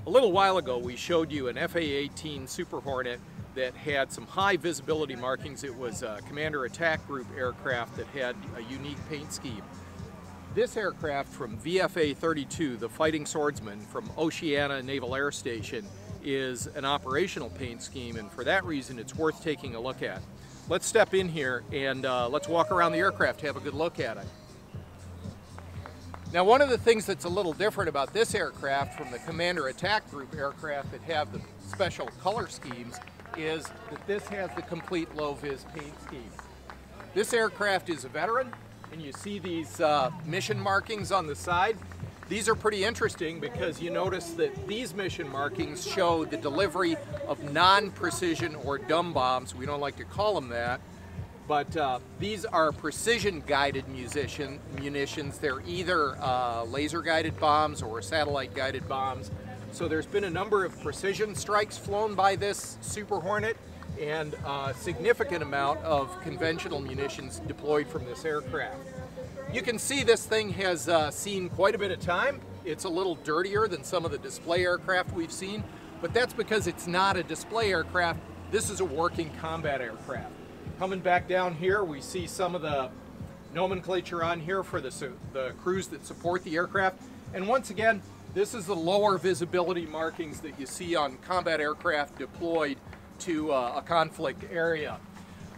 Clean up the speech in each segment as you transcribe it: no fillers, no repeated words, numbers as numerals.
A little while ago we showed you an F-A-18 Super Hornet that had some high visibility markings. It was a Commander Attack Group aircraft that had a unique paint scheme. This aircraft from VFA 32, the Fighting Swordsman from Oceana Naval Air Station, is an operational paint scheme, and for that reason it's worth taking a look at. Let's step in here and let's walk around the aircraft, have a good look at it. Now, one of the things that's a little different about this aircraft from the Commander Attack Group aircraft that have the special color schemes is that this has the complete low-vis paint scheme. This aircraft is a veteran, and you see these mission markings on the side. These are pretty interesting because you notice that these mission markings show the delivery of non-precision or dumb bombs. We don't like to call them that. But these are precision-guided munitions. They're either laser-guided bombs or satellite-guided bombs. So there's been a number of precision strikes flown by this Super Hornet and a significant amount of conventional munitions deployed from this aircraft. You can see this thing has seen quite a bit of time. It's a little dirtier than some of the display aircraft we've seen, but that's because it's not a display aircraft. This is a working combat aircraft. Coming back down here, we see some of the nomenclature on here for the crews that support the aircraft. And once again, this is the lower visibility markings that you see on combat aircraft deployed to a conflict area.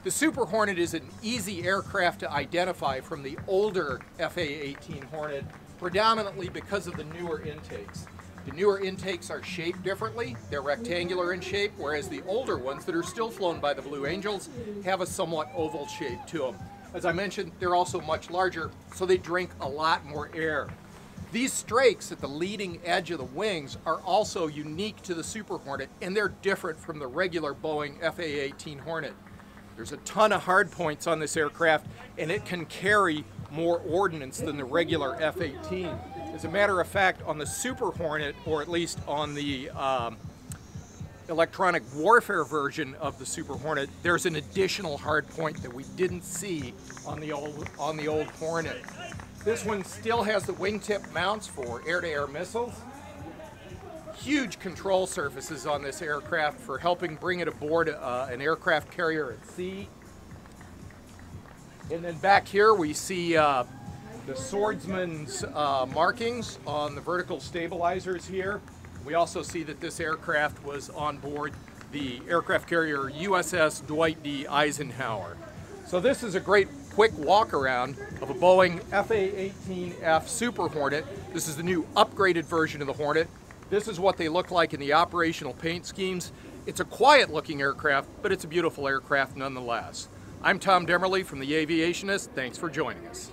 The Super Hornet is an easy aircraft to identify from the older FA-18 Hornet, predominantly because of the newer intakes. The newer intakes are shaped differently. They're rectangular in shape, whereas the older ones that are still flown by the Blue Angels have a somewhat oval shape to them. As I mentioned, they're also much larger, so they drink a lot more air. These strakes at the leading edge of the wings are also unique to the Super Hornet, and they're different from the regular Boeing FA-18 Hornet. There's a ton of hard points on this aircraft, and it can carry more ordnance than the regular F-18. As a matter of fact, on the Super Hornet, or at least on the electronic warfare version of the Super Hornet, there's an additional hard point that we didn't see on the old Hornet. This one still has the wingtip mounts for air-to-air missiles. Huge control surfaces on this aircraft for helping bring it aboard an aircraft carrier at sea. And then back here we see the Swordsman's markings on the vertical stabilizers here. We also see that this aircraft was on board the aircraft carrier USS Dwight D. Eisenhower. So this is a great quick walk around of a Boeing F-A-18F Super Hornet. This is the new upgraded version of the Hornet. This is what they look like in the operational paint schemes. It's a quiet looking aircraft, but it's a beautiful aircraft nonetheless. I'm Tom Demerly from The Aviationist. Thanks for joining us.